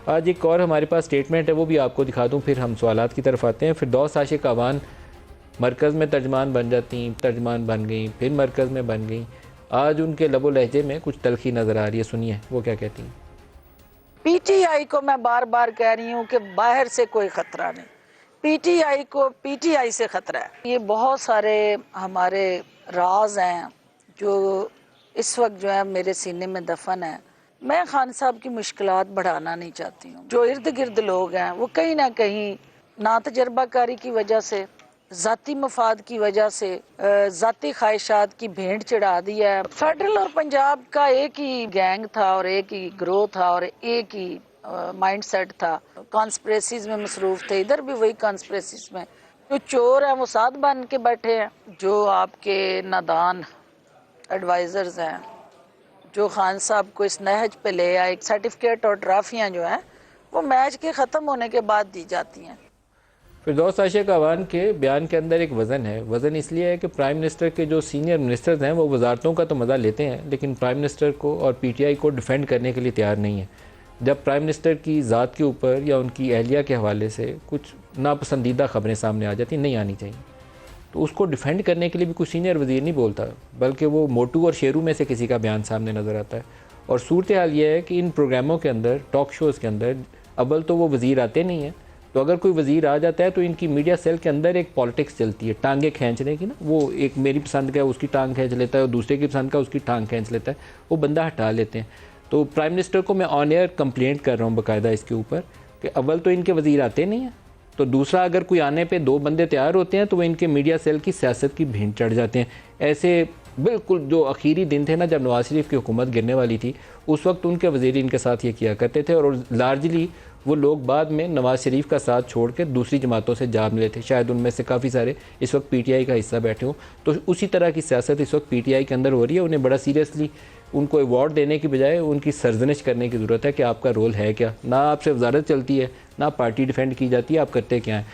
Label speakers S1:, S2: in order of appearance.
S1: आज एक और हमारे पास स्टेटमेंट है, वो भी आपको दिखा दूँ, फिर हम सवालात की तरफ आते हैं। फिरदौस आशिक अवान मरकज़ में तर्जमान बन जाती, तर्जमान बन गई, फिर मरकज़ में बन गई। आज उनके लबो लहजे में कुछ तलखी नज़र आ रही है, सुनिए वो क्या कहती हैं।
S2: पीटीआई को मैं बार बार कह रही हूँ कि बाहर से कोई खतरा नहीं, पीटीआई को पीटीआई से खतरा है। ये बहुत सारे हमारे राज हैं जो इस वक्त जो है मेरे सीने में दफन है। मैं खान साहब की मुश्किलात बढ़ाना नहीं चाहती हूँ। जो इर्द गिर्द लोग हैं वो कहीं ना कहीं ना तजर्बाकारी की वजह से, ज़ाती मफाद की वजह से, ज़ाती ख्वाहिशात की भेंट चढ़ा दी है। फेडरल और पंजाब का एक ही गैंग था और एक ही ग्रोह था और एक ही माइंड सेट था। कॉन्स्पिरेसीज में मसरूफ थे, इधर भी वही कॉन्स्पिरेसीज में। जो चोर हैं वो साथ बन के बैठे हैं, जो आपके नादान एडवाइज़र्स हैं, जो खान साहब को इस नहज पे ले आए। सर्टिफिकेट और ट्राफियाँ जो हैं वो मैच के ख़त्म होने के बाद दी जाती हैं।
S1: फिरदौस आशिक अवान के बयान के अंदर एक वज़न है। वज़न इसलिए है कि प्राइम मिनिस्टर के जो सीनियर मिनिस्टर्स हैं वो वजारतों का तो मज़ा लेते हैं, लेकिन प्राइम मिनिस्टर को और पीटीआई को डिफेंड करने के लिए तैयार नहीं है। जब प्राइम मिनिस्टर की ज़ात के ऊपर या उनकी अहलिया के हवाले से कुछ नापसंदीदा ख़बरें सामने आ जाती, नहीं आनी चाहिए, तो उसको डिफेंड करने के लिए भी कोई सीनियर वज़ीर नहीं बोलता, बल्कि वो मोटू और शेरू में से किसी का बयान सामने नज़र आता है। और सूरत हाल ये है कि इन प्रोग्रामों के अंदर, टॉक शोज़ के अंदर, अव्वल तो वो वज़ीर आते नहीं हैं, तो अगर कोई वज़ीर आ जाता है तो इनकी मीडिया सेल के अंदर एक पॉलिटिक्स चलती है, टांगे खींचने की ना। वो एक मेरी पसंद का उसकी टांग खींच लेता है और दूसरे की पसंद का उसकी टांग खींच लेता है, वो बंदा हटा लेते हैं। तो प्राइम मिनिस्टर को मैं ऑन एयर कंप्लेंट कर रहा हूँ बाकायदा इसके ऊपर कि अव्वल तो इनके वज़ीर आते नहीं हैं, तो दूसरा अगर कोई आने पे दो बंदे तैयार होते हैं तो वो इनके मीडिया सेल की सियासत की भेंट चढ़ जाते हैं। ऐसे बिल्कुल जो आखिरी दिन थे ना, जब नवाज शरीफ की हुकूमत गिरने वाली थी, उस वक्त उनके वज़ीर इनके साथ ये किया करते थे और लार्जली वो लोग बाद में नवाज शरीफ का साथ छोड़ के दूसरी जमातों से जा मिले थे। शायद उनमें से काफ़ी सारे इस वक्त पीटीआई का हिस्सा बैठे हों। तो उसी तरह की सियासत इस वक्त पीटीआई के अंदर हो रही है। उन्हें बड़ा सीरियसली उनको अवार्ड देने की बजाय उनकी सरजनिश करने की ज़रूरत है कि आपका रोल है क्या। ना आपसे वजारत चलती है, ना पार्टी डिफेंड की जाती है, आप करते क्या हैं।